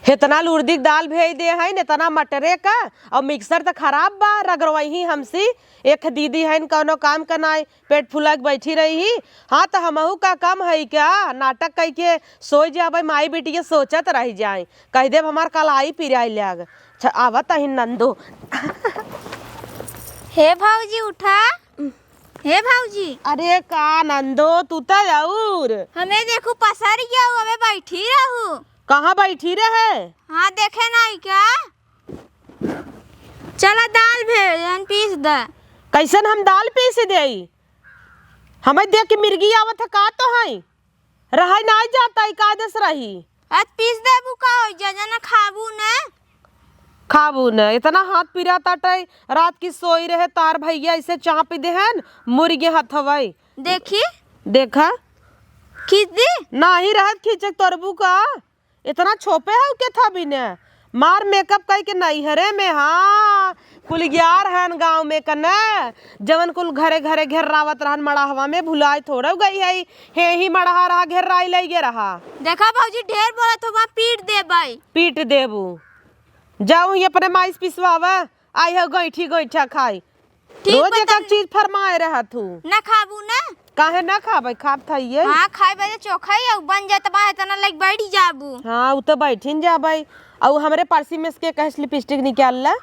इतना लुर्दी दाल भेज दे है न इतना मटरे का और मिक्सर तो खराब बा रगड़वही हमसी। एक दीदी है कौनो काम करना पेट फुला के बैठी रही। हाँ तो हमहू का कम है क्या नाटक कह के सोच जाए माई बेटी के सोचत रह जाए कह देव हमार कलाई पिराई लाग आवत ही नंदो। हे भाऊजी उठा। हे भाऊजी अरे का नंदो तू तो और हमें देखो पसर गया हूँ हमें बैठी रहूँ। कहाँ बैठी रहे? हाँ देखे नहीं क्या चला दाल भेज पीस दे। कैसन हम दाल पीस दे हमें देख के मिर्गी आवत है का तो है रहा नहीं जाता है कादस रही आज पीस दे बुका हो जा ना खाबू न खाबू न इतना हाथ पिरा ताटे रात की सोई रहे तार भैया ऐसे चाप देहन मुर्गे हथवई देखी देखा खींच दी नहीं रहत खींचक तरबू का इतना छोपे है के था भी ने मार मेकअप कह के नहीं हरे में। हाँ कुल ग्यार है गाँव में कने जवन कुल घरे घरे घेर रावत रहन मड़ाहवा में भुलाई थोड़ा गई है हे ही मड़हा रहा घेर राई ले गे रहा। देखा भाजी ढेर बोला तो वहाँ पीट दे भाई पीट देबू जाऊ ही अपने माइस पिसवावा आई है गईठी गईठा खाई रोज एक चीज फरमाए रहा तू ना खाबू ना काहे ना खाबे खाब था ये। हाँ खाए बजे चोखा ही बन जाए तो बाहर तना लाइक बैठ जाबू। हाँ उ तो बैठिन जाबे और हमरे पर्सी में से कह लिपस्टिक निकाल ला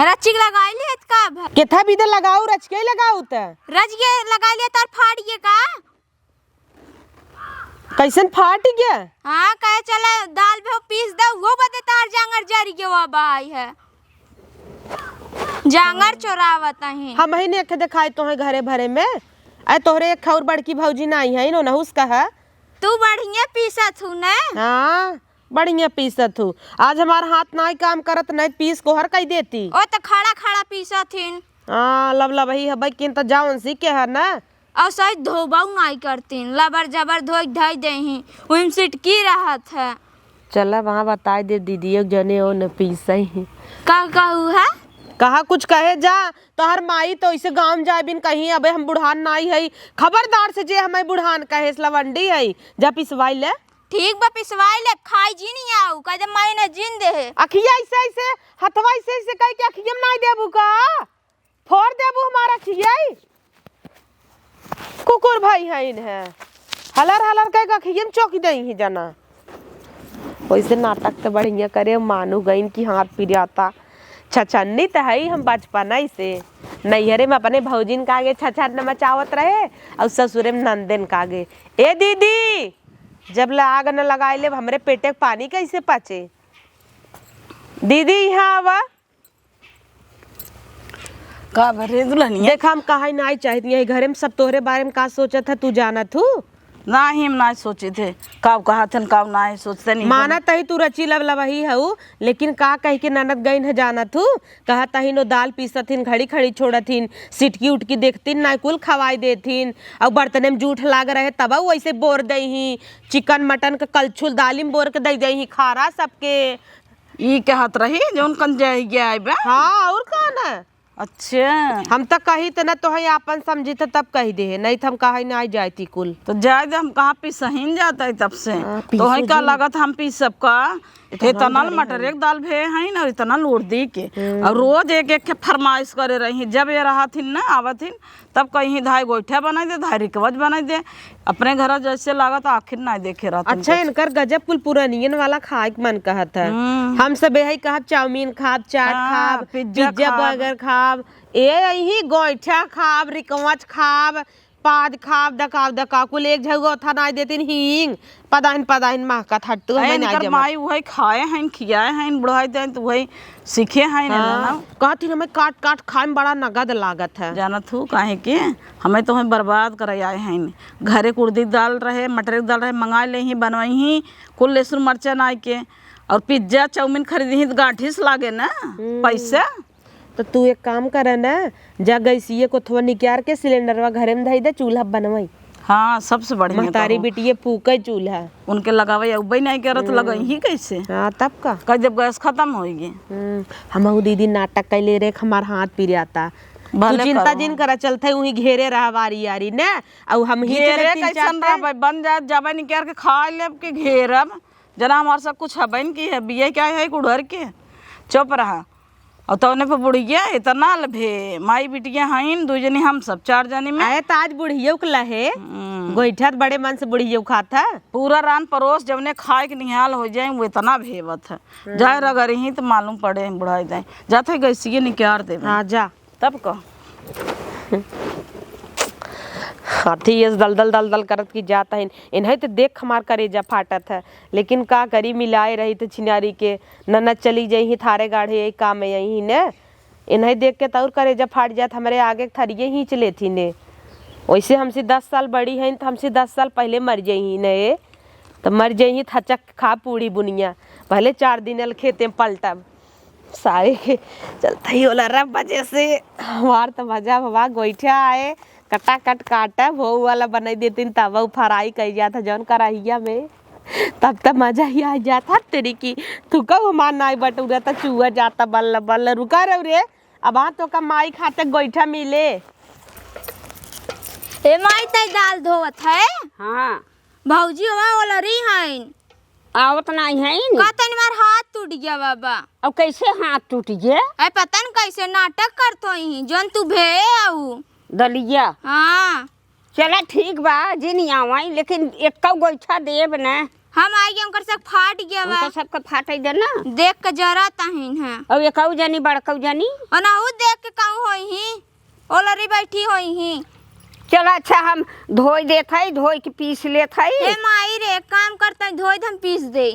रचिक लगाई ले का केथा भी लगाऊ रच के लगाऊ त रच के लगा लिया तार फाड़ गया का कैसन फाट गया। हाँ कहे चला दाल में पीस दे वो बते तार जांगर जारी के वो भाई है जांगर चोरावत है हम ही ने दिखाई तो है घरे भरे में अरे तोहरे एक और बड़की भौजी नहीं है नो नहुस कहा तू बढ़िया पीसत हूँ ना। हाँ बढ़िया पीसत हूँ आज हमार हाथ नहीं काम करत नहीं पीस को हर कही देती ओ तो खड़ा खड़ा पीसत हिन। हाँ लब वही है भाई किन तो जावन सी के है ना और सही धोबाऊ नहीं करती लबर जबर धो ढाई दे ही उम सिटकी रहत है। चला वहाँ बताई दे दीदी जने ओ न पीस ही का कहू है कहा कुछ कहे जा तो हर माई तो इसे गांव जाए बिन कहीं अबे हम बुढ़ान नहीं है खबरदार से जे हमें बुढ़ान कहे लवंडी है जा पिसवाई ले। ठीक बा पिसवाई ले खाई जी नहीं आऊ कह दे माई ने जिन दे है अखिया ऐसे ऐसे हथवा ऐसे ऐसे कह के अखिया में नहीं देबू का फोड़ देबू हमारा अखिया कुकुर भाई है इन्हें हलर हलर कह के अखिया में चौकी दे ही जाना वैसे नाटक तो बढ़िया करे मानू गईन की हाथ पिराता छछन्नी तो है हम बचपन से नैहरे में अपने भौजिन का आगे छछन मचावत रहे और ससुरे में नंदन का आगे ए दीदी जब आग न लगाए ले हमरे पेटे पानी कैसे पचे दीदी यहाँ आवा का भरे दुल्हनिया देख हम कहा नहीं चाहती घरे में सब तोहरे बारे में का सोचा था तू जाना थू ना ही हम ना सोचे थे काव कहा थे काव ना ही सोचते नहीं माना तही तू रची लब वही हूँ लेकिन का कह के ननद गई न जाना थू कहा तही नो दाल पीसथिन घड़ी खड़ी छोड़थिन सिटकी उटकी देखतीन ना कुल खवाई देथिन और बर्तने में जूठ लाग रहे तब वैसे बोर दही चिकन मटन का कलछुल दाली में बोर के दे दही खारा सबके ई कहत रही जौन कन जाए गया बे। हाँ और का ना अच्छा हम तक कही तो न तो है आपन समझी तो तब कही दे नहीं तो हम कहा नहीं जाती कुल तो जाए दे हम कहाँ पीसहीन जाता है तब से तो है का लागत हम पीस सबका इतना मटर एक दाल भे है ना इतना लोड दी के और रोज एक एक के फरमाइश करे रही जब ये रहा थी ना आवथिन तब कहीं धाई गोईठा बनाई दे धाई रिकवच बनाई दे अपने घर जैसे लागत आखिर नहीं देखे रहा। अच्छा इनकर गजब कुल पुरानियन वाला खाए मन कहत है हम सब यही कहब चाउमीन खाब चाट खाब पिज्जा बर्गर खाब यही गोईठा खाब रिकवच खाब पाद खाब दकाव दका कुल एक जगह था नहीं देतीन हींग पदाहिन महका थट्टू इनकर माई वही खाए हैं खियाए हैं बुढ़ाई दे तो वही सीखे हैं ना कहती हमें काट काट खाए में बड़ा नगद लागत है जानत हूँ काहे के हमें तो हमें बर्बाद कर आए हैं घरे कुर्दी दाल रहे मटर दाल रहे मंगा ले ही बनवाई ही कुल लहसुन मरचा नाई के और पिज्जा चाउमीन खरीदी ही तो गांठीस लागे ना पैसे तो तू एक काम करे ना जा गैसीए को थोड़ा निकाल के सिलेंडरवा घरे में धई दे चूल्हा बनवाई। हाँ सबसे बढ़िया महतारी बेटी फूके चूल्हा उनके लगावे उबई नहीं करत लगई ही कैसे। हाँ तब का कह जब गैस खत्म होगी हम दीदी नाटक कैले रे हमार हाथ पिराता तू चिंता जिन करा चलते वही घेरे रहा बारी यारी ने और हम ही घेरे कैसन रहबे बन जाए जबे निकाल के खा लेब के घेरब जना हमारे सब कुछ हबैन की है बिया क्या है कुड़हर के चुप रहा। और तौने पे बुढ़िया इतना लभे माई बिटिया हईन 2 जनी हम सब 4 जनी में आए तो आज बुढ़िया उकला है गोईठा बड़े मन से बुढ़िया खाता पूरा रान परोस जवने खाए के निहाल हो जाए वो इतना भेवत है जाए रगर ही तो मालूम पड़े बुढ़ाई जाए जाते गैसिए निकाल दे। हाँ जा तब कह हाथी ये दल दल दल दल करत की जाता है इन्हें तो देख हमार करेजा फाटत है लेकिन का करी मिलाए रही तो छिनारी के ननद चली जाई थारे गाढ़े यही काम है यही ने इन्हें देख के तौर करेजा फाट जात हमारे आगे थरिये ही चले थी ने वैसे हमसे 10 साल बड़ी हैं तो हमसे 10 साल पहले मर जाई ने तो मर जाई थचक खा पूड़ी बुनिया पहले 4 दिन खेते में पलटब सारे के चलता ही होला रब वजह से हमार तो मजा भवा गोईठा आए कटा कट काटा वो वाला बनाई देती तब वो फ्राई कर जाता जौन कराहिया में तब तक मजा ही आ जाता तेरी की तू कब हमार नाई बटूरा तो चूहा जाता बल्ल बल्ल रुका रहो रे अब हाँ तो का माई खाते गोईठा मिले ए माई तई दाल धोवत है। हाँ भौजी वहाँ ओलरी हैं आवत नहीं है का तनी मार हाथ टूट गया बाबा। अब कैसे हाथ टूट गए अरे पता न कैसे नाटक करतो ही जौन तू भे आऊ दलिया। हाँ चला ठीक बा जी नहीं आवाई लेकिन एक गोईठा देब न हम आई गए उनकर सब फाट गया बा उनका सबका फाटे दे ना देख के जरा तहिन है अब एक जानी बड़का जानी अनाहू देख के कहूँ होई ही ओलरी बैठी होई ही। चला अच्छा हम धोई देत है धोई के पीस लेत है हे माई रे काम करता है धोई हम पीस दे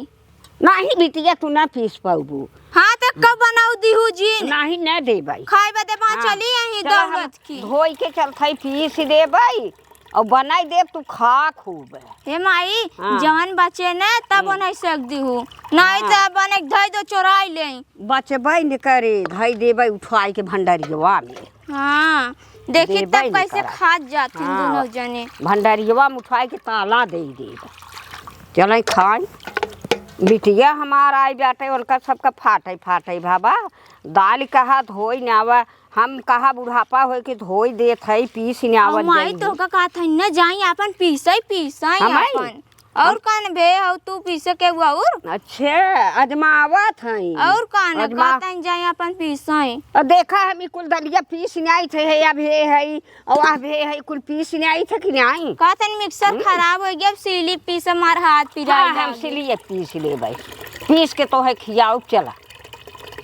नहीं बिटिया तू ना पीस पाऊबू। हाँ तो कब बनाऊ दीहू जी नहीं न दे भाई खाए बदे वहाँ हाँ, चली यही चला हम दौलत की धोई के चलते पीस दे भाई और बनाई दे तू खा खूब। हे माई हाँ। जवन बचे न तब नहीं सक दीहू नहीं तो बने धई दो चोराई ले बचबै न करे धई देबै उठाई के भंडारिया में। हाँ देखी देबै तब न कैसे करा। खात जाती हाँ। दोनों जने भंडारिया में उठाई के ताला दे चल खाई बिटिया हमारा आई जाते उनका सबका फाटे फाटे बाबा दाल कहा धोई नावा हम कहा बुढ़ापा हो के धोई देत है पीस नावत माई तो का कहत है न जाई अपन पीसई हमाई? अपन और कान भे हो तू पीसे के और अच्छे अजमावत है और कान अजमा- कहत है जाई अपन पीसई और देखा हम कुल दलिया पीस नहीं थे है अब है और अब है कुल पीस नहीं थे कि नहीं कहत है मिक्सर खराब हो गया अब सीली पीस मार हाथ पिराई हाँ, हम सिलिए पीस ले भाई पीस के तो है खियाओ चला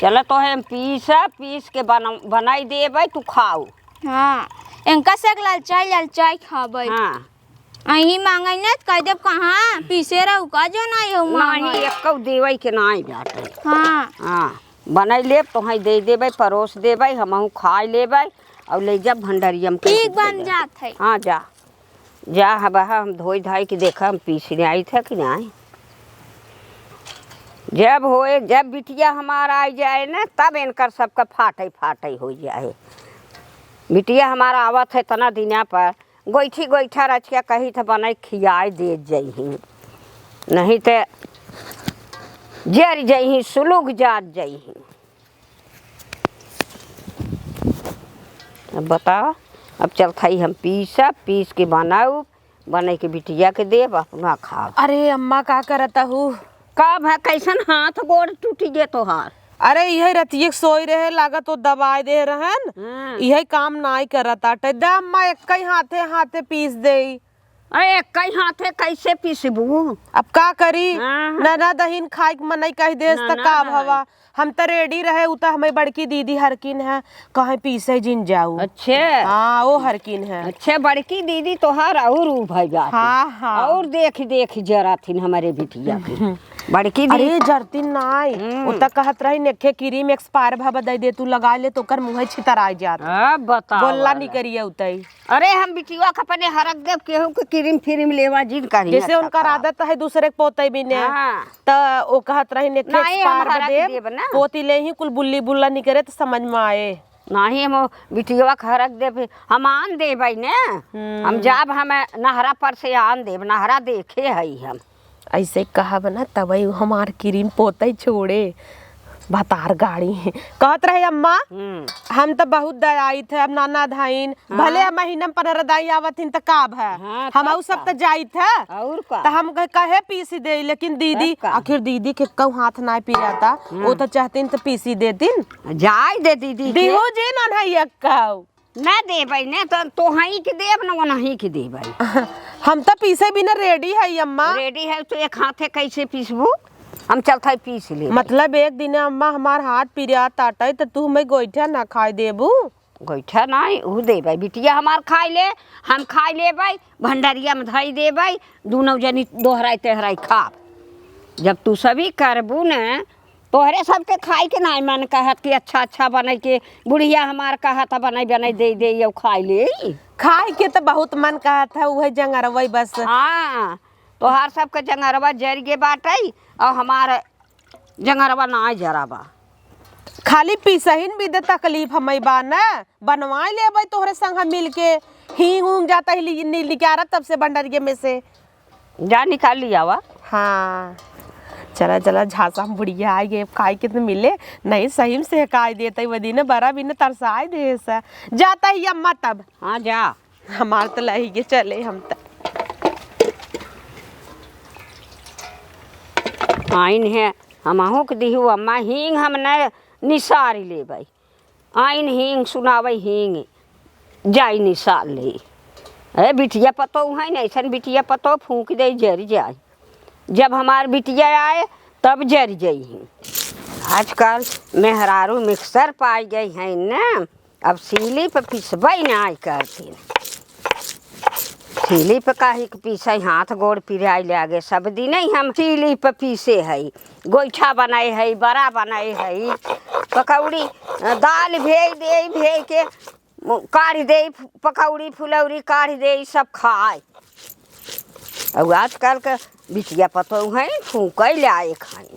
चला तो है हम पीस के बनाई दे भाई तू खाओ। हाँ इनका से ललचाई खाबै हाँ अही मांगई न कह देब कहाँ पीसे रहू का जो नहीं हो नहीं एक देवे के नहीं जाते। हाँ हाँ बनाई लेब तो है दे देबै परोस देबै हमहू खा लेबै और ले जब भंडारिया में ठीक बन जात है। हाँ जा जा हबा हम धोई धाई के देखा हम पीसने आई थे कि नहीं जब होए जब बिटिया हमारा आई जाए ना तब इनकर सबका फाटे फाटे हो जाए। बिटिया हमारा आवत है तना दिना पर गोईठी गोईठा रचिया कही तो बनाई खियाए दे जही नहीं तो जर जही सुलूग जात जही। अब बताओ अब चल खाई हम पीस के बनाऊ बने के बिटिया के देव अपना खाओ। अरे अम्मा का करता हूँ कब है कैसन हाथ गोड़ टूटी गे तोहार अरे यही रतिये सोई रहे लागत तो दबाई दे रहन यही काम नाई करता टे अम्मा एक हाथे हाथे पीस दे अरे कई हाथे कैसे पीसबू अब का करी हाँ। नना दहीन खाए के मन कह दे ना, का ना, भवा हम तो रेडी रहे उ हमें बड़की दीदी हरकिन है कहे पीसे जिन जाऊ। अच्छे हाँ वो हरकिन है अच्छे बड़की दीदी तोहार और ऊ भाई जाती हाँ हाँ और देख जरा थी हमारे बिटिया की बड़की दीदी अरे जरती नाई उ त कहत रही नेखे क्रीम एक्सपायर भा दे दे तू लगा ले तो कर मुंह छितराई जात अब बताओ गोल्ला निकरिया उतई अरे हम बिटिया का अपने हरक देव केहू के क्रीम फ्रीम लेवा जिन करी जैसे उनका आदत है दूसरे के पोते भी ने हाँ। तो वो कहत रही नेखे नहीं, हम एक्सपायर हरक दे देब ना। पोती ले ही कुल बुल्ली बुल्ला निकरे तो समझ में आए नहीं हम बिटिया का हरक देव हम आन दे भाई ने हम जाब हम नहरा पर से आन देव नहरा देखे है हम ऐसे कहा बना तब हमार क्रीम पोते छोड़े भतार गाड़ी कहत रहे अम्मा हम तो बहुत दयाई थे। अब नाना धाइन भले महीना में 15 दाई आवत हिन तो काब है। हाँ, हम उ सब तो जाई थे और का तो हम कहे पीसी दे, लेकिन दीदी आखिर दीदी के कहूँ हाथ ना पिया था। वो तो चाहतीन तो पीसी देतीन। जाय दे दीदी दीहो जी न कहू ना देबै ने तो हई के देब न ओनही के देबै। हम तो पीसे बिना रेडी है अम्मा। रेडी है तो एक हाथे कैसे पीसबू? हम चलते पीस ले। मतलब एक दिन अम्मा हमार हाथ पिरिया ताटे तो तू हमें गोईठा ना खाई देबू। गोईठा नहीं ऊ देबै बिटिया हमार खाई ले, हम खाई लेबै, भंडारिया में धई देबै, दोनों जनी दोहराई तेहराई खाब। जब तू सभी करबू न तोहरे सबके खाई के नहीं मन कहत कि अच्छा अच्छा बने के बुढ़िया हमार कहत बनाई बनाई दे यो खाई ले। खाए के तो बहुत मन कहत है वही जंगरवई बस। हाँ तोहार सबके जंगरवा जर गे बाटे और हमार जंगरवा ना जरा बा। खाली पीसहिन भी दे तकलीफ हमें बा न बनवाई लेबै तोहरे संग हम मिल के हींग उंग जाता ही निकारा तब से भंडारिये में से जा निकाल लिया वा। हाँ चला चला झांसा हम बुढ़िया आई गए खाई के तो मिले नहीं सही से खाई देते वदी ने बड़ा भी न तरसाई दे सा जाता ही अम्मा तब। हाँ जा हमार तो लही के चले हम तक आइन है हमहू के दिहू अम्मा हींग हम न निसारी लेबै। आइन हींग सुनाबै हींग जाई निसार ले। ए बिटिया पतो है न ऐसा बिटिया पतो फूंक दे जर जाए। जब हमार बिटिया आए तब जर जाई। आजकल मेहरारू मिक्सर पाई गई है न, अब सीली पे पिसबै नहीं करती। सीली पे काहे के पीसे हाथ गोड़ पिराई लागे। सब दिन ही हम सीली पे पीसे है, गोईठा बनाए है, बड़ा बनाए है, पकौड़ी दाल भेज के काढ़ दे, पकौड़ी फुलौरी काढ़ दे सब खाए। और आजकल के बिटिया पतो है फूक लाए खाए।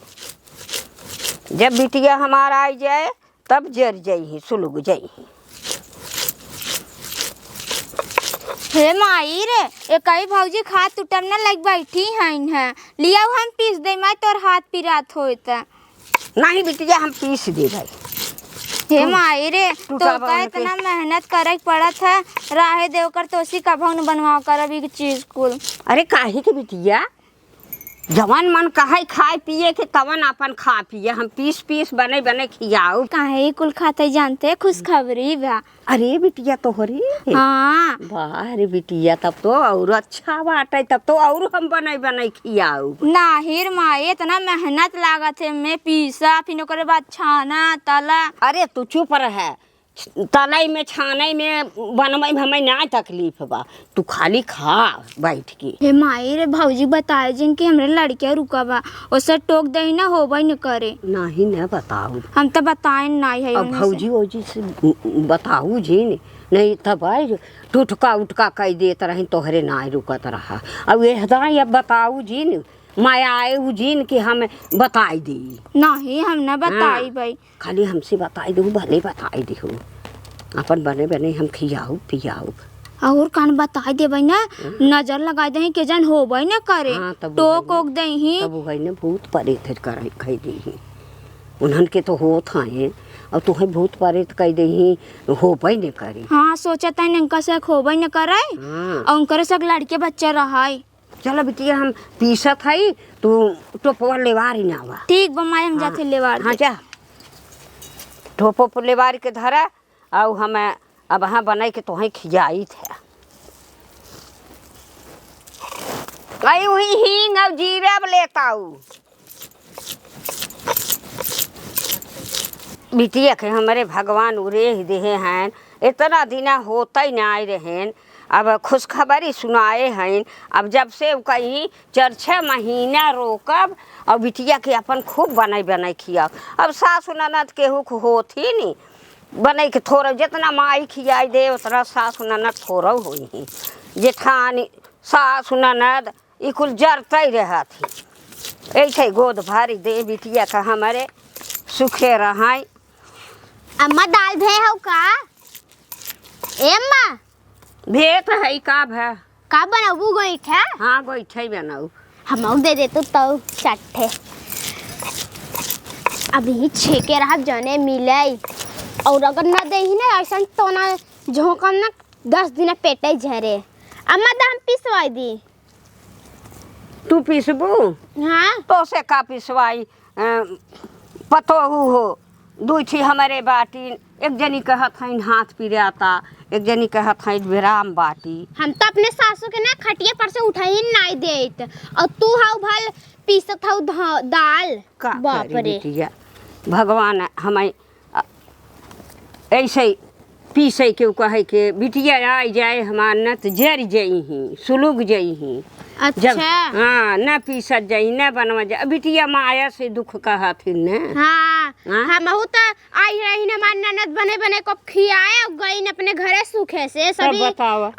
जब बिटिया हमारा आई जाए तब जर जाई सुलग जाई। हे माई रे एक ही भौजी खात टूटम न लग बैठी है लिया हम पीस दे मैं तोर हाथ पिरात होत। नहीं बिटिया हम पीस दे भाई। हे माई रे तो का इतना मेहनत करे पड़त है राहे देवकर तोसी कभौ न बनवाओ करब ई चीज कुल। अरे काहे के बिटिया जवान मन कहे खाए पिए के तवन अपन खा पिए। हम पीस पीस बने बने खियाऊ। काहे कुल खाते जानते खुशखबरी बा। अरे बिटिया तोहरी हाँ वाह रे बिटिया तब तो और अच्छा बाटे। तब तो और हम बने बने खियाऊ। नाहिर माई इतना मेहनत लागत है मैं पीसा फिर ओकरे बाद छाना तला। अरे तू चुप रह। तलाई में छाने में बनवाई में हमें ना तकलीफ बा, तू खाली खा बैठ के। हे माई रे भौजी बताए जिन कि हमरे लड़किया रुका बा ओसे टोक दही ना होबे न करे। नहीं न बताऊ हम तो बताए नहीं है अब भौजी ओजी से बताऊ जी नहीं तब टुटका उटका कह देत रही तोहरे ना रुकत रहा। अब ये अब बताऊ जी माया आए उ जीन के हम बताई दी। नहीं हम न बताई भाई खाली हमसे बताई दू भले बताई दू अपन बने बने हम खियाऊ पियाऊ। और कान बताई देबै ना नजर लगा दही के जन होबै न करे। हाँ, टोक ओक दही तब है न भूत प्रेत कर कह दी उन्हन के तो होत है और तुहे भूत प्रेत कह दही होबै न करे। हाँ सोचत है इनका से होबै न करे और उनकर से लड़के बच्चे रहाई। चलो बिटिया हम पीसत है तू टोपवा लेवारी ना हुआ। ठीक बमाई हम जाते लेवार। हाँ जा टोपो लेवारी के धरा और हमें अब हाँ बनाई के तोहें खियाई थे। आई हुई हींग और जीरा लेता हूँ बिटिया के हमारे भगवान उरे ही देहे हैं। इतना दिना होता ही ना आए रहें। अब खुशखबरी सुनाए हैं। अब जब से कहीं 4-6 महीना रोकब और बिटिया के अपन खूब बनाई बनाई खिया। अब सासु ननद केहू होत ही नहीं बने के थोड़ा जितना माई खियाई दे उतना सासु ननद थोड़ा हुई ही। जेठानी सासु ननद ई कुल जरते रहती। ऐसे गोद भारी दे बिटिया का हमारे सुखे रहाई। अम्मा दाल भे हो का ए अम्मा भेत है का भै का बनाबू गोईठा। हाँ गोईठा बनाऊ हम दे दे तो चट्ठे अभी छेके रहा जने मिले और अगर न दे ही ना ऐसा तो ना झोंकम ना 10 दिन पेटे झरे। अम्मा दाम पिसवाई दी। तू पिसबू हाँ तो से का पिसवाई पतो हो दू छी हमारे बाटी। एक जनी कहत हईन हाथ पिराता, एक जनी कहत हईन विराम बाटी। हम तो अपने सासू के ना खटिया पर से उठाई नहीं देत और तू हाउ भल पीसत हाउ दाल। का बाप करी रे बिटिया, भगवान हमें ऐसे ही पीसे के कहे के बिटिया आ जाए हमार न तो जर जई सुलुग जई। जब अच्छा हाँ न पीसत जाई न बनवा जा बिटिया माया से दुख कहथिन न। हाँ हाँ? हम तो आई रही ना हमारी ननद बने बने को खियाए और गई अपने घरे सूखे से सब सभी बतावा।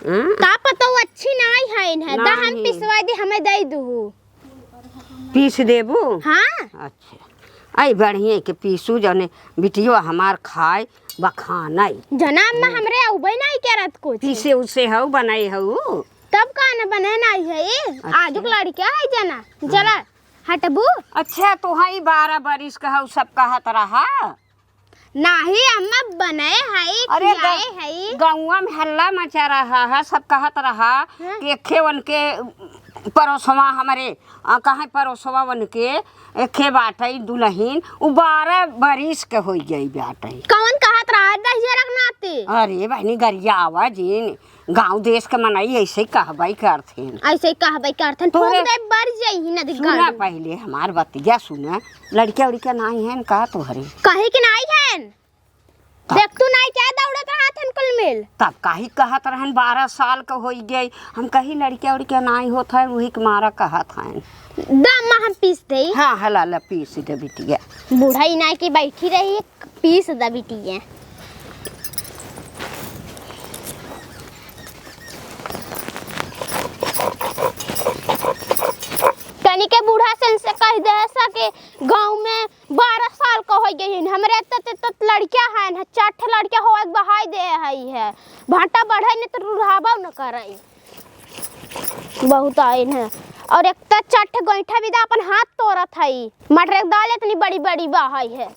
का पता वो अच्छी नहीं है इन्हें दा हम नहीं। पिसवा दी हमें दे दू। पीस देबू? हाँ अच्छा आई बढ़िया के पीसू जने बिटियो हमार खाए बखाना जना अम्मा हमरे उबे नहीं करत कुछ पीसे उसे हऊ बनाई हऊ तब का न बने नहीं है ये अच्छा। आजुक लड़का है जना चला हटबू। अच्छा तो हई 12 बरिस का हऊ सब कहत रहा। नहीं अम्मा बने है अरे खिलाए है। गाँव में हल्ला मचा रहा है, सब कहत रहा हाँ। कि खेवन के परोसवा हमारे कहाँ परोसवा वन के एखे बाटई दुल्हन उ 12 बरिस के हो गई बाटई। कौन कहत रहा दहिया रखनाते। अरे बहनी गरिया आवा जिन गाँव देश के मनाई ऐसे कहबाई करथिन। ऐसे ही कहबे करथन तोरे- फूक दे बर जाई न सुना पहले हमार बतिया सुना लड़किया उड़किया नहीं है का तोहरे कहे कि नहीं है देख तू नहीं क्या दौड़त रहा थन कुल मिल। तब काहे कहत रहन 12 साल का हो गई। हम कही लड़किया उड़किया नहीं होत है वही के मारा कहत हैं। दम्मा हम पीस दे। हाँ हला पीस दे बिटिया। बूढ़ा ही ना की बैठी रही पीस द बिटिया। तनी के बूढ़ा से कह दे सके गांव में 12 साल का हो गई हमरे तत लड़किया है न 4 लड़किया हो बहाई दे है भाटा बढ़े न तो रुहाबा न करे बहुत आइन है और एक तो 4 गोइठा भी दा अपन हाथ तोड़त है मटर दाल इतनी बड़ी बड़ी बहाई है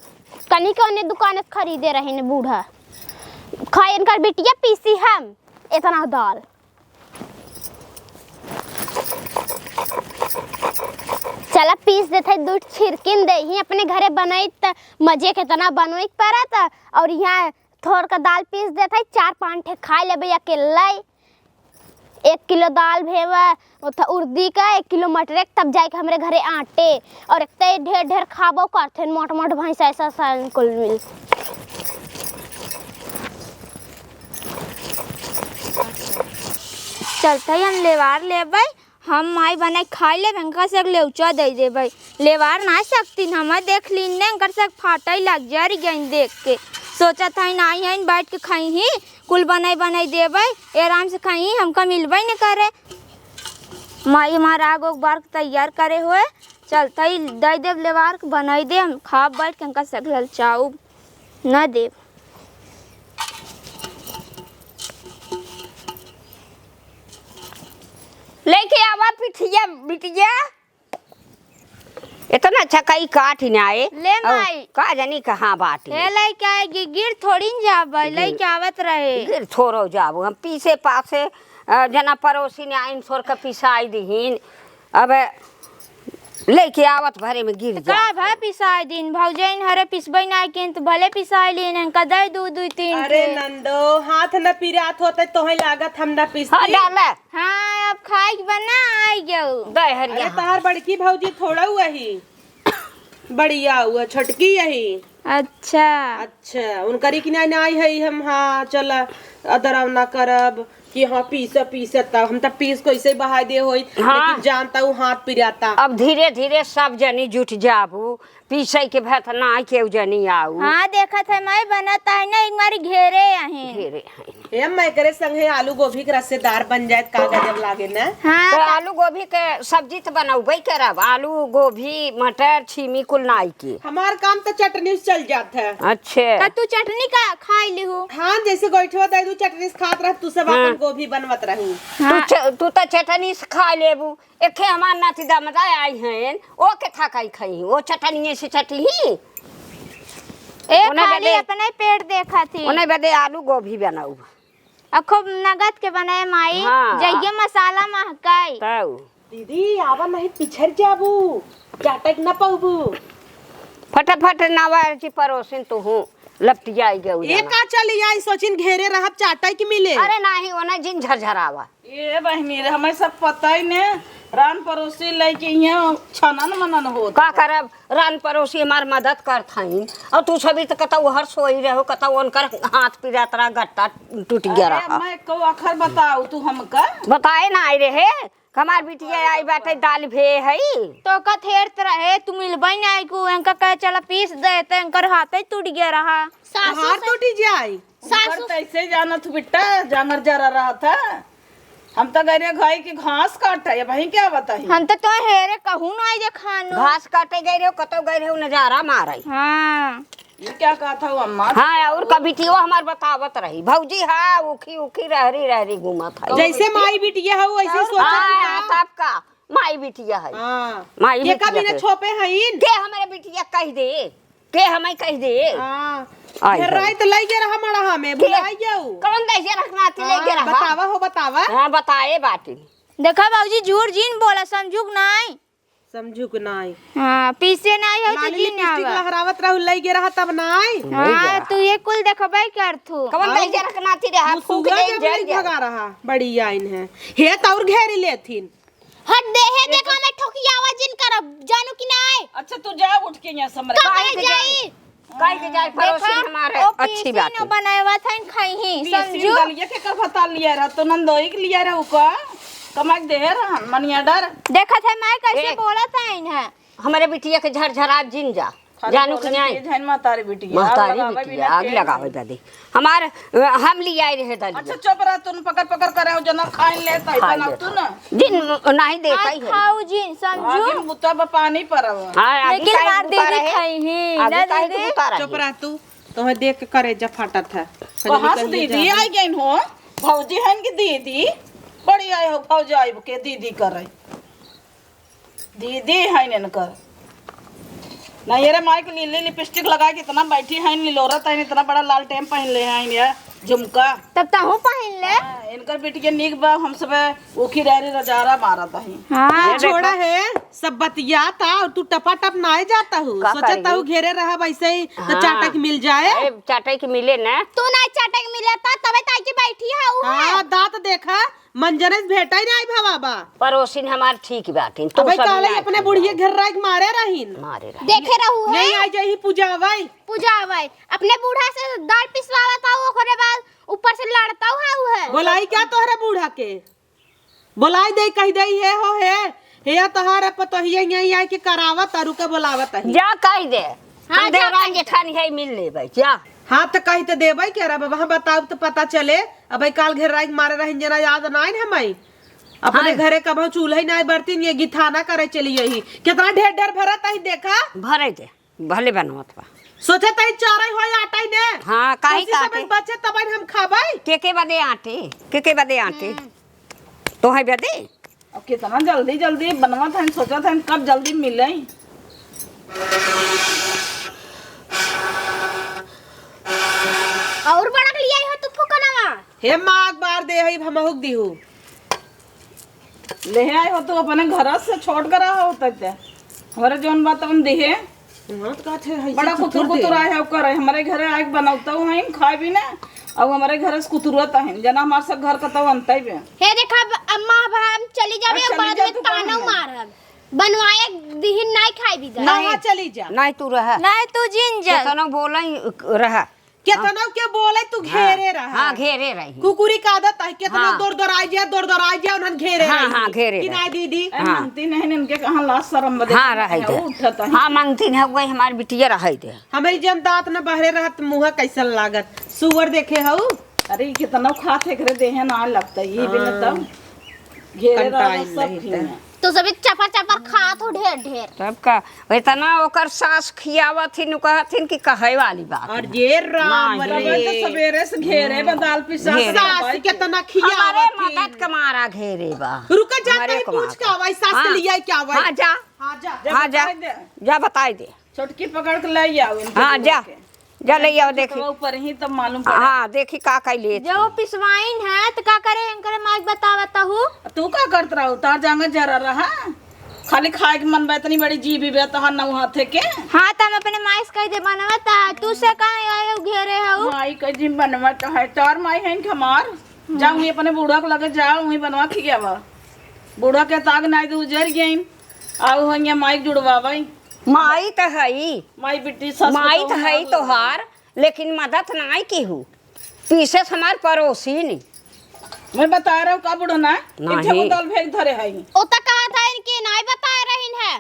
कनी के ओने दुकान से खरीदे रहे न बूढ़ा खाइन कर बिटिया पीसी हम इतना दाल। चला पीस देते दूध छिड़किन दे ही अपने घरे बनाई त मजे के तना बनवे पड़ा था और यहाँ थोड़ का दाल पीस देते 4-5 ठे खा लेबे अकेला। 1 किलो दाल भेवा उर्दी का 1 किलो मटर तब जाके हमारे घरे आटे और एक ढेर ढेर खाबो करथे मोट मोट भैंस ऐसा कुल मिल। चलते हम लेवार लेबै हम माई बनाई खाई ले भंका से लेउचा दे देबै लेवार ना सकती हम देख लीन कर से फाटई लग जारी गई देख के सोचा था नहीं है बैठ के खाई ही कुल बनाई बनाई देबै आराम से खाई हमका मिलबै न करे। माई हमारा आगो बार तैयार करे हुए चलते ही दे देव लेवार बनाई दे हम खा बैठ के हमका से ललचाऊ न देव। लेके आवा पिठिया बिटिया इतना अच्छा कई काट न आए ले माई का जानी कहाँ बात ले लेके आएगी गिर थोड़ी न जाबै लेके आवत रहे गिर थोड़ो जाबो हम पीसे पासे जना पड़ोसी ने आइन सोर का पिसाई दीन अब लेके आवत भरे में गिर जा। का भा पिसाई दिन भौजैन हरे पिसबै ना के तो भले पिसाई लीन का दे 2-2-3 अरे नंदो हाथ न पिरात होते तो ही लागत हम न हाँ पिसती। डाला हाँ अब खाई के बना आई गयो दे अरे हरिया तहार बड़की भौजी थोड़ा हुआ ही बढ़िया हुआ छोटकी यही। अच्छा अच्छा उनकरी की नहीं आई है हम हाँ चल अदरव ना करब कि हाँ पीस तब हम तब पीस को ऐसे बहा दे होई हाँ। लेकिन जानता हूँ हाथ पिराता। अब धीरे धीरे सब जनी जुट जाबू पीसे के भत ना के जनी आऊ हाँ देखत है मैं बनता है ना एक मारी घेरे आहे घेरे हैं। ए मैं करे संगे आलू गोभी के रसेदार बन जाए का गजब लागे ना। तो हाँ आलू गोभी के सब्जी तो बनौबे करब आलू गोभी मटर छीमी कुल नाई के हमार काम तो चटनी से चल जाता है। अच्छे का तू चटनी का खाई ली हो। हाँ जैसे गोइठवा दे दू चटनी से खात रह तू सब अपन गोभी बनवत रहूं। तू तो चटनी से खा लेबू। एके हमार नाती दामाद आई हैं ओ के थकाई खई वो चटनी से चटनी एक खाली अपने पेट देखा थी उन्हें बदे आलू गोभी बनाऊ अब खूब नगद के बनाए माई हाँ। जइए मसाला महकाई तऊ दीदी आवा नहीं पिछड़ जाबू चाटक न पाऊबू। फटाफट नवार की परोसिन तू हूँ लपटिया आई गऊ एक का चली आई सोचिन घेरे रहब चाटा की मिले। अरे नाही ओना जिन झरझरावा ये बहनी हमें सब पता ही ने रान पड़ोसी लेके यहाँ छनन मनन हो का करब रान पड़ोसी हमार मदद करथाइन और तू सभी तो कतौ हर सोई रहो कतौ उनकर हाथ पीरा तरा गट्टा टूट गया रहा। मैं को अखर बताऊ तू हमका बताए ना आई रहे हमार बिटिया आई बाटे दाल भे हई तो का थेर रहे तू मिलबई नहीं को इनका कह चला पीस दे तो इनकर हाथ ही टूट गया रहा हाथ टूटी जाई। सासू कैसे जानत बेटा जानर जरा रहा था हम तो गए घाई की घास काट है भाई क्या बताई हम तो हेरे कहूं ना जे खानो घास काटे गए रहे कतौ गए रहे नजारा मारई। हां ये क्या कहा था वो अम्मा। हाँ और कभी थी वो हमार बतावत रही भौजी हाँ उखी उखी रहरी घूमत है जैसे माई बिटिया है वैसे सोचत हाँ तब का माई बिटिया है हां माई ये बिटिया कभी न के। छोपे हईन के हमारे बिटिया कह दे के हमें कह दे हां आई फिर है। रात लई गे रहा मड़ा हमें बुलाई जाऊ। कौन कैसे रखना थी लेके रहा बतावा हो बतावा। हाँ बताए बाटी देखा बाबूजी झूठ जीन बोला समझुक नहीं समझू के नाई हां पीसे नहीं है तो लाली जीन लिपस्टिक आवा लहरावत रहू लई गे रहा तब नाई। हां तू ये कुल देखबई कर थू कौन कैसे रखना थी रे फूक सुगा दे जब जल लई जा भगा रहा बड़ी आइन है हे तौर घेरी लेथिन। हट दे है देखा मैं ठोकी आवाज जिन करब जानू कि नहीं अच्छा तू जा उठ के यहाँ समझ काहे के जाए पड़ोसी हमारे अच्छी बात है बनावा था इन खाई ही समझू दलिया के कर बता लिया रहा तो नंदोई के लिया रहा उका कमाई दे रहा मनिया डर देखा था मैं कैसे ए। बोला था इन है हमारे बिटिया के झरझरा जिन जा जानू कि नहीं जैन मातारी बेटी महतारी बिटिया आग लगावे दादी हमार हम ले आए रहे दादी अच्छा चुप रह तू पकड़ पकड़ करे हो जना खाइन लेता है बना तू ना दिन नहीं देखा ही है खाऊ जिन समझू आगे मुतब पानी परव हाँ आगे लेकिन काहे मार बुता दीदी रहे? खाई ही आगे ना काहे के दीदी बुता रहे? चुप रह तू तो देख के करे जब फाटत है कहाँ से दीदी आई गई हो भौजी है कि दीदी बड़ी आई हो भौजी आई के दीदी करे दीदी है न कर ना ये रे माइक लीली लिपस्टिक लगा के इतना बैठी है नीलोरत है इतना बड़ा लाल टेम पहन ले है ये झुमका तब ताहू पहन ले इनकर बेटी नीक बा हम सब ओखी रह रजारा मारा था ही हां छोड़ा है सब बतिया था और तू टपा टप नाए जाता हूँ का सोचता करेगी? हूँ घेरे रहा वैसे ही तो हाँ। चाटक मिल जाए। अरे चाटे के मिले ना तू ना चाटक मिला था तबे ताई की बैठी है ऊ हाँ दांत देखा मंजरस भेटा ही नहीं भवाबा पड़ोसिन हमार ठीक बाटिन तू अबे सब काले ना अपने बुढ़िए घर राख मारे रहीन मारे रहे देखे रहू है नहीं आई जाही पूजा भाई पूजा आवे अपने बूढ़ा से दाल पिसवावा था ओकरे बाद ऊपर से लड़ता हुआ है बोलाई क्या तोहरे बूढ़ा के बोलाई दे कह दे है हो है हे तोहरे पतोहिया यहीं आई के करावत अरु के बोलावत है। जा कह दे हाँ, हम जा देवरान कह जेठानी है मिल ले भाई जा हाँ तो कही तो देबै के रहा बाबा बताओ तो पता चले अब काल घेर राख मारे रहीन जना याद नहीं हमाई अपने हाँ। घरे कब चूल्हे नहीं बरतीन ये गिथाना करे चली यही कितना ढेर ढेर भरत है देखा भरे दे भले बनवत बा सोचे तई चारे हो आटा ही ने हाँ काहे कोशिश काटे अपन बचे तब हम खाबै के बदे आटे के बदे आटे तो है बदे अब कितना जल्दी जल्दी बनवा था सोचा था कब जल्दी मिले और बड़ा लिया हो तू फुकनावा हे माग बार दे हई हमहुक दीहू ले आए हो तो अपने घर से छोड़ कर आए होता थे हमारे जोन बात हम देहे हां तो काथे हई बड़ा कुतुर कुतुर आए हो कर हमारे घर आए बनाता हूँ हैं खाए भी ना अब हमारे घर से कुतुरत है जना हमारे सब घर का तो अंता ही हे देखा अम्मा हम चली जावे अच्छा, बाद जा में तू ताना कहाँ मारब बनवाए दिहिन नहीं खाई भी जा नहीं चली जा नहीं तू रह नहीं तू जिन जा केतनो बोलई रह केतना के बोले तू घेरे रहा हाँ घेरे रही कुकुरी का आदत है केतना हाँ। दूर दूर आ जाए उन्हन घेरे हाँ, रही। हाँ, घेरे कि रही। नहीं दीदी मांगती नहीं इनके कहाँ लाश शर्म बदे हाँ रह दे उठता है हाँ मांगती है वही हमारी बिटिया रह दे हमारी जन दांत न बहरे रहत मुंह कैसन लागत सुअर देखे हऊ अरे कितना खाते करे देहे ना लगता ये भी ना तब घेरे कंटाइन रहा सब नहीं ठीक है तो सभी चपर चपर खात हो ढेर ढेर। तब का इतना ओकर सास खियावत थी नु कहथिन कि कहे वाली बात और ये राम सबे तो सवेरे से घेरे बा दाल पिसा के सास कितना हमारे खियावत मदद के मारा घेरे बा। रुका जाता हमारे है को पूछ मार। के आवाई सास के लिए क्या आवाई। हाँ जा हाँ जा हाँ जा जा बताई दे। छोटकी पकड़ के ले आओ इनके हाँ बुआ जा के। जा ले आओ देखी। तो ऊपर ही तब मालूम पड़े। हाँ देखी का ले जो पिसवाइन है तो का करे इनकर माइक बतावता हूँ। तू का करत रहा तार जांगे जरा रहा खाली खाए के मन बा इतनी बड़ी जीबी बे तो न हाथे के हाँ तो हम अपने माइस कह दे बनवता तू से कहाँ आए घेरे हो। माई के जी बनवा तो है तार माई है इनके मार जाऊँ ही अपने बूढ़ा को लगे जाओ वही बनवा के गया बा बूढ़ा के ताग नाई तो उजर गई आओ होंगे माइक जुड़वा भाई माई तो है माई बेटी सस माई तो है तोहार लेकिन मदद नहीं की हूँ पीछे से हमार पड़ोसी नहीं मैं बता रहा हूँ का बूढ़ा ना नहीं। इनके दाल भेज धरे है ओ तक कहा था इनके नहीं बता रही है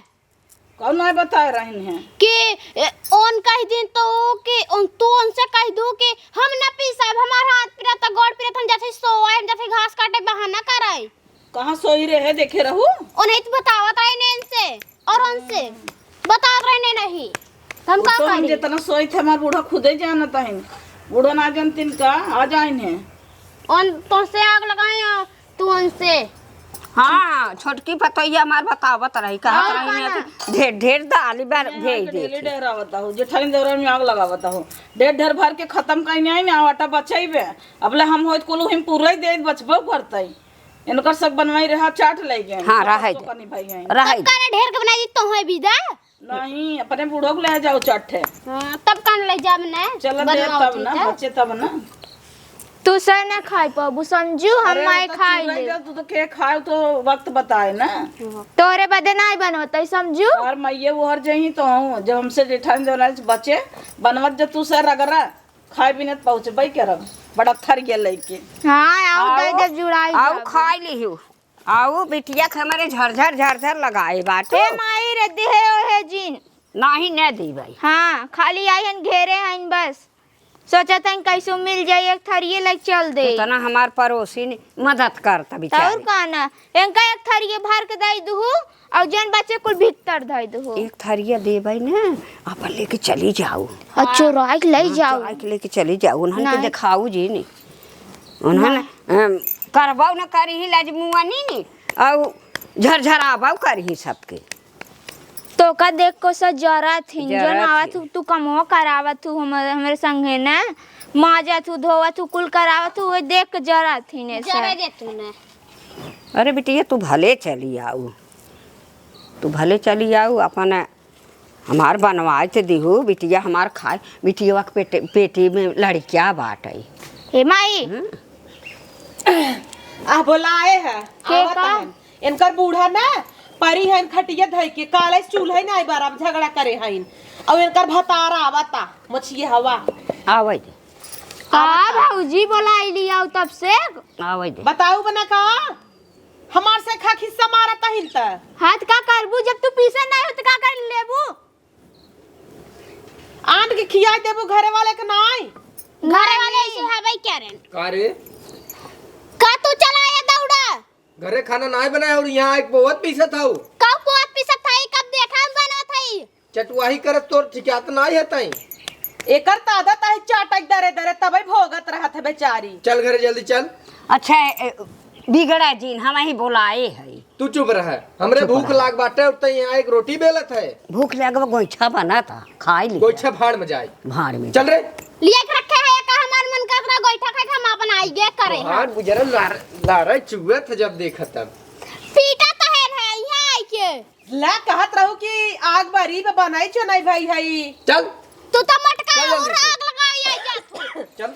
कौन नहीं बता रहे हैं कि ओन कह दिन तो कि तू उनसे कह दू कि हम न पीसाब हमार हाथ पिरा त गोड़ पिरा हम जैसे सोए हम जैसे घास काटे बहाना करे। कहाँ सोई रहे देखे रहू उन्हें तो बतावत रहे ने इनसे और उनसे बता रहे ने नहीं हम का तो हम करी। जितना सोई थे हमार बूढ़ा खुदे जानता है बूढ़ा ना जानती का आ जाए है उन तो से आग लगाए तू उनसे। हाँ छोटकी पतोहिया हमार बतावत रही कहत और रही कहना। ने ढेर ढेर दाल बार भेज दे ढेर ढेर आवता हूँ जेठानी देवरा में आग लगावता हूँ ढेर ढेर भर के खत्म कहीं नहीं ना आटा बचेबे अबले हम होत कुल हम पूरा दे बचबो करते इनकर सब बनवाई रहा चाट ले गए हाँ रहे तो कनी भाई हैं रहे तब काने ढेर के बनाई दी तो है विदा। नहीं अपने बूढ़ो को ले जाओ चाटे हां तब कान ले जा मने चल दे तब ना बच्चे तब ना तू से न खाई पाबू समझू हम अरे माई तो खाई चूल्हा ले जब तू तो के खाए तो वक्त बताए ना तोरे बदे नहीं बनवता समझू। और मैये वो हर जही तो हूँ जब हमसे जेठानी देवरा से बचे बनवत जब तू से रगरा खाए भी नहीं पहुँचे भाई क्या रब बड़ा थर गया लेके हाँ आओ दे जब जुड़ाई आओ खाई लिहू आओ बिटिया के हमारे झरझर झरझर लगाए बाटे ए माई रे देहे ओहे जिन नहीं न दी भाई हाँ खाली आई हन घेरे हन बस सोचा था कैसे मिल जाए एक थरिये लग चल दे इतना हमार पड़ोसी ने मदद करता और बेचारी कहना इनका एक थरिये भर के दई दू और जन बच्चे कुल भीतर दई दू एक थरिया दे भाई ना अपन लेके चली जाओ अच्छा राइट ले जाओ चुरा के लेके चली जाओ उन्होंने नहीं। दिखाऊ जी नहीं उन्होंने करवाऊ न करी ही लाजमुआ नहीं और झरझराबाऊ करी ही सबके तो का देख को सा जरा थी जरा जन आवा थी। तू कमो करावा तू हमारे संगे ना माजा तू धोवा तू कुल करावा तू वो देख के जरा थी ने जरा दे तूने। अरे बिटिया तू भले चली आओ तू भले चली आओ अपन हमार बनवाए ते दिहू बिटिया हमार खाए बिटिया के पेटी में लड़किया बाटे हे माई आ बोलाए है के आवत का? हन। इनकर बूढ़ा ना परी है खटिया धई के काले चूल्हा ही नहीं बार झगड़ा करे हइन और इनकर भतारा आवता मछिए हवा आवे दे का भौजी बोलाई लिया तब से आवे दे बताऊ बना का हमार से खा खिस्सा मारता हिल त हाथ का करबू जब तू पीछे नहीं हो तो का कर लेबू आंट के खिया देबू घरे वाले के नहीं घरे वाले ऐसे है भाई क्या रेन का रे का तू चलाया दौड़ा घरे खाना नहीं बनाया और यहाँ एक बहुत पीसा था कब पोत पिसत थाई कब देखा हम बना थाई चटवाही करत तोर ठिकात नहीं है तई एकर त आदत है चाटक दरे दरे तबे भोगत रहत है बेचारी चल घरे जल्दी चल अच्छा बिगड़ा जीन हम ही बुलाए है तू चुप रह हमरे भूख लाग बाटे और तई यहाँ एक रोटी बेलत है भूख लगे गोईठा बना था खाई ली कोई छे भाड़ में जाए भाड़ में चल रे लिए के रखे है का हमार मन का अपना गोइठा खाए हम अपन आई गे करे हैं। भाड़ गुजरल लारे चुगत है जब देखा तब पीटा तो है यहाँ आई के ला कहत रहू कि आग बारी पे बनाई छो नहीं भाई हई चल तू तो मटका चल और जल्दी। आग लगाई आई जा तू। चल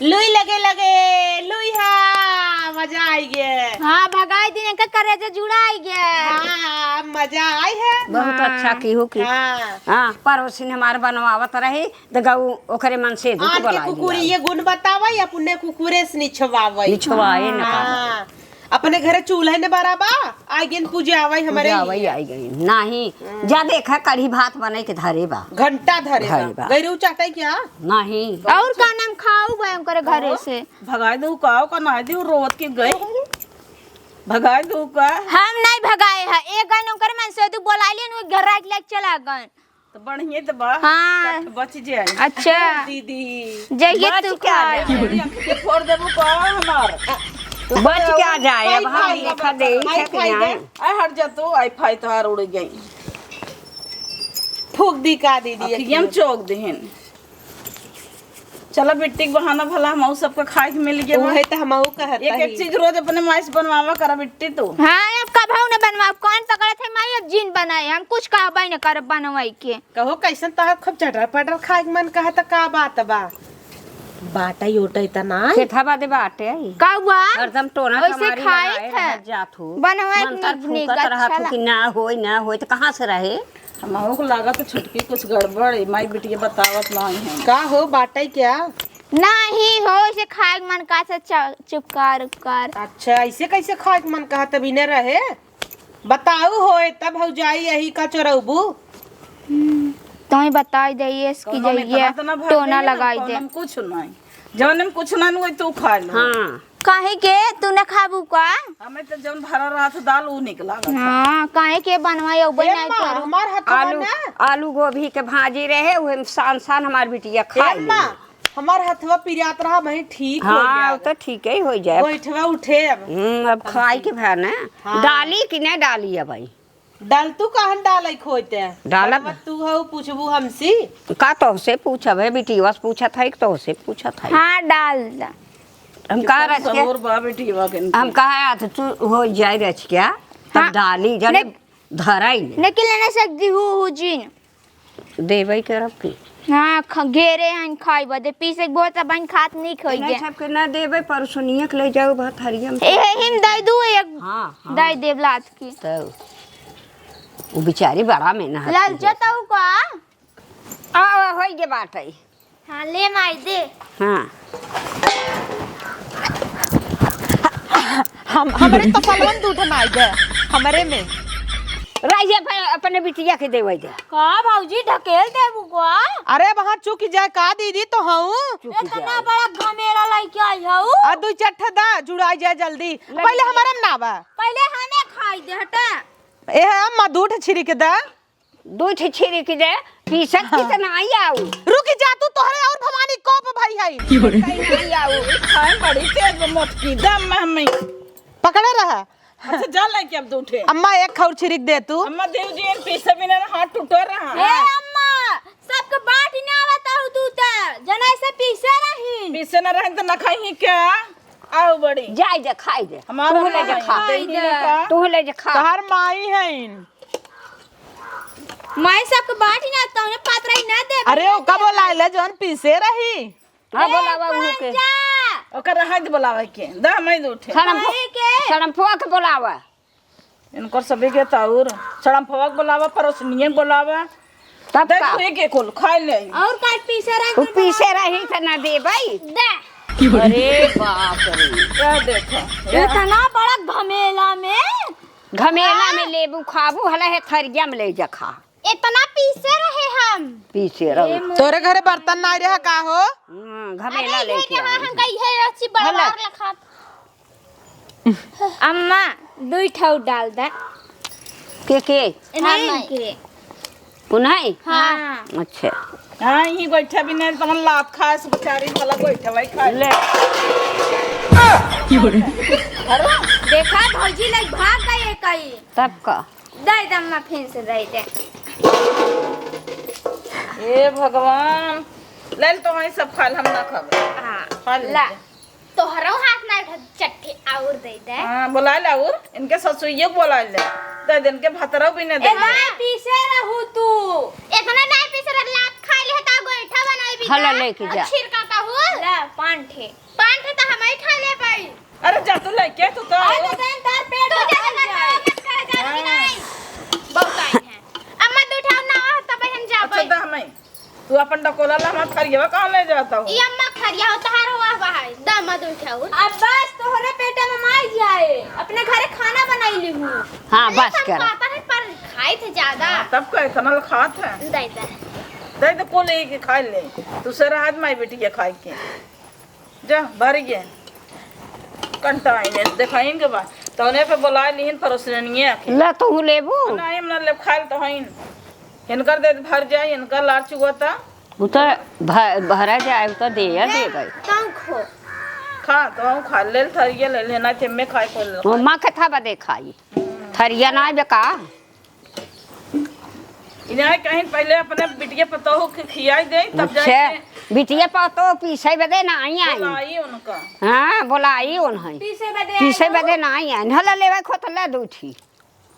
लुई लगे लगे लुई हा मजा आई गे हाँ भगाई दिन का करे जो जुड़ाई गया हाँ मजा आई है बहुत अच्छा की हो की हाँ हाँ पड़ोसी ने हमारे बनवावत रही तो गऊ ओकरे मन से दुख आन के बोला कुकुरी ये गुण बतावा या पुण्य कुकुरे से निछवावा निछवाए न का हाँ अपने घरे चूल्हे ने बराबा आई गेन पूजे आवई हमारे वही आई गई नहीं जा देखा कढ़ी भात बने के धरे बा घंटा धरे धरे बा। गैरू चाटाई क्या नहीं और का नाम खाऊ भयंकर घरे से भगाए दू काओ का ना दी रोवत के गए भगाए दू का हम नहीं भगाए है एक गन ओकर मन से तू बोला लियन वो घर रात लेके चला गन तो बढ़िया तो बा हाँ। चट बच जाए अच्छा दीदी जाइए तू क्या खा के फोड़ देबू का हमार बच क्या जाए अब हम लिखा दे आई हट जा तू आई फाई तोहार उड़ गई फूक दी का दीदी हम चौक देहन चलो बिट्टी के बहाना भला हम सबके खाए के मिल गया वही तो हमहू कहता एक एक चीज रोज अपने माइस बनवावा करा बिट्टी तू हाँ अब कभाऊ न बनवा कौन पकड़े थे माई अब जीन बनाए हम कुछ कहबे न कर बनवाई के कहो कैसन तोहर खूब चटर पटर खाए के मन कहा त का बात बा बाटा योटा त ना खेथा बादे बाटे का हुआ हरदम टोना वैसे हमारी खाए लगाए थे। रह जाथू बनवाए मन तर निक फूकत रहा अच्छा कि ना होई तो कहाँ से रहे हमहू को लगा तो छुटकी कुछ गड़बड़ है माई बिटिया बतावत नहीं है का हो बाटा क्या नहीं हो इसे खाए के मन का से चुपकार उपकार अच्छा ऐसे कैसे खाए के मन कहा तभी न रहे बताऊ होए तब हो जाई यही का चोरबू तो ही बताई दइए इसकी जाइए टोना लगाई दे कुछ नहीं जवन हम कुछ नहीं हुई तू खा लो हाँ काहे के तू न खाबू का हमें तो जवन भरा रहा था दाल वो निकला हाँ काहे के बनवाई उबई नहीं माँ, कर हमार हाथ आलू आलू गोभी के भाजी रहे उहे में सान सान हमार बिटिया खा ली हमार हथवा पिरात रहा वही ठीक हो हाँ गया तो ठीक ही हो जाए बैठवा उठे अब अब खाई के भा ना डाली कि नहीं डाली अब भाई डाल तू कहन डालै खोते डालब। बड़वा तू हो पूछबू हमसी का तो से पूछब है बिटिया से पूछा था तो से पूछा था हाँ डाल दा हम कहा रच के और बा बिटिया के हम कहा आत तू हो जाए रच क्या तब हाँ। डाली जने धराई ले लेकिन लेने सकती हूँ जीन देवई करब की हाँ घेरे हन खाई बदे पीसे बहुत बन खात नहीं खोई नहीं गे सब के ना देवे परसोनिया के ले जाओ बहुत हरियम ए हिम दई दू एक हाँ दई देव लात की तो वो बेचारी बड़ा मेहनत लाल जताऊ का आ होई के बात है हाँ ले माई दे हाँ हमरे तो फलवन दूध नाई दे हमरे में राइए अपने बिटिया के देवे दे का भौजी ढकेल दे बुआ अरे वहाँ चुक जाए का दीदी तो हूँ इतना बड़ा घमेला लेके आई हूँ आ दू चट्ठा दा जुड़ाई जाए जल्दी पहले हमारे में ना बा पहले हमें खाई दे हटा ए अम्मा दूध छिड़क दा दूध छिड़क दे पीसत कितना आई आऊ रुक जा तू तोहरे और भवानी कोप भाई है आई आऊ खाए बड़ी तेज मोटकी दम में हमें पकड़े रहा अच्छा जा ले के अब दूठे अम्मा एक खौर छिड़क दे तू अम्मा देव जी इन पीछे बिना हाथ टूट रहा ए अम्मा सबके बाट न आवता हूँ तू त जना से पीसे रही पीछे न रहे तो न खाई क्या आओ बड़ी जाई दे खाई दे हमारा तू ले जा खा तू ले जा खा तोहर माई है मैं सबके बाट न आता हूँ पात्र ही ना दे अरे ओ कब लाइले जोन पीसे रही हां बोलावा उनु के ओकर हाथ बुलावे के दा मैं दूठे शरम फुआ के बोलावा इनकर सभी के ताउर सड़म फवक बुलावा परोसनियन बुलावा तब दे का तू एक कोल खा ले और काट पीसे रही तू पीछे रही त ना दे भाई दे अरे बाप रे क्या देखो इतना बड़ा घमेला में घमेला में लेबू खाबू हला है थरिया में ले जा खा इतना पीसे रहे हम पीछे रहो तोरे घरे बर्तन ना रहा का हो घमेला लेके हाँ हम कही है अच्छी बड़वार लखा अम्मा दुई ठाउ डाल दे के नहीं के उन्हें हाँ अच्छा हां ही बैठा बिना तमन लात खाए से बेचारी भला बैठा भाई खा ले देखा भौजी लग भाग गए कहीं तब का दे दे अम्मा फिर से दे दे ए भगवान ले तो वही सब खा हम ना खाबे हाँ ला तोहरो हाथ ना चट्टी और दे दे हां बुला ले और इनके ससुइये बुला ले दे दिन के भतरा भी ना दे मैं पीछे रहू तू इतना नहीं पीसे रह लात खा ले ता गोइठा बनाई भी हला लेके जा छिड़काता हूँ ला पांठे पांठ तो हमें खा ले पाई अरे जा तू ले के तू तो आई तो देन तार पेट तू में जैसे जाए मत कर जा कि नहीं बहुत आई है अम्मा दो ठाव ना तब हम अच्छा जाबे दा हमें तू अपन डकोला ला मत करिए कहां ले जाता हूं ई अम्मा खरिया हो तहार हुआ भाई दामा दो ठाव अब बस तोहरे पेट में मार जाए अपने घरे खाना बनाई ली हूँ हाँ बस कर पता है पर खाए थे ज्यादा तब का इतना खात है दे दे दे तो को ले के खा ले तू सर आज माई बेटी के खाए के जा भर गए कंटा आईने दिखाएंगे बा तौने पे बोलाए लिहिन परोसनिए ले तू लेबू नहीं हमरा ले खाइल तो हइन इनकर दे भर जाए इनका लार चुगता उ तो भरा जाए तो दे दे गई तुम खो खा तो हम खा ले थरिया ले लेना थे मैं खाए को ले माँ के था बदे खाई थरिया ना बेका इन्हें कहीं पहले अपने बिटिया पतोह के खियाई दे तब जाके बिटिया पातो पीछे बदे ना आई आई उनका हाँ बोलाई उन्हें पीछे बदे ना आई हला लेवे खोतला दूठी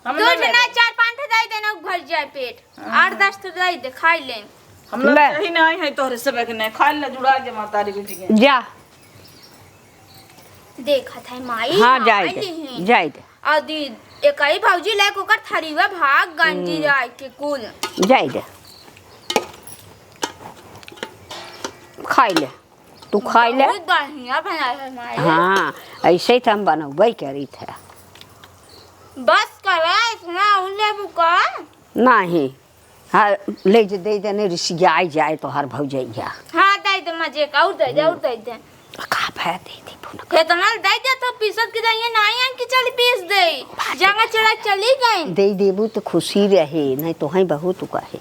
हम दूध ना 4-5 दे देना भर जाए पेट 8-10 तो दे दे खाई ले हम लोग यही नहीं है तोहरे सब के नहीं खाई ले जुड़ा के मातारी बेटी के जा देखा था माई हाँ जाए दे जाए दे आदि एकई भौजी लायक ओकर थरीवा भाग गंजी जाए के कुल जाए दे खाई ले तू खाई ले बहुत बढ़िया बनाया है माई हाँ ऐसे ही तो हम बनवे करी थे बस करा इतना उले बुका नहीं हाँ ले जे दे देने रिसिया जाए तो हर भौजैया हाँ दे दे मजे का और दे दे का भै दे दे फोन केतना दे दे तो पीसत के जाइए नहीं आन के चल पीस दे जगह चढ़ा चली गई दे देबू तो खुशी रहे नहीं तो है बहुत कहे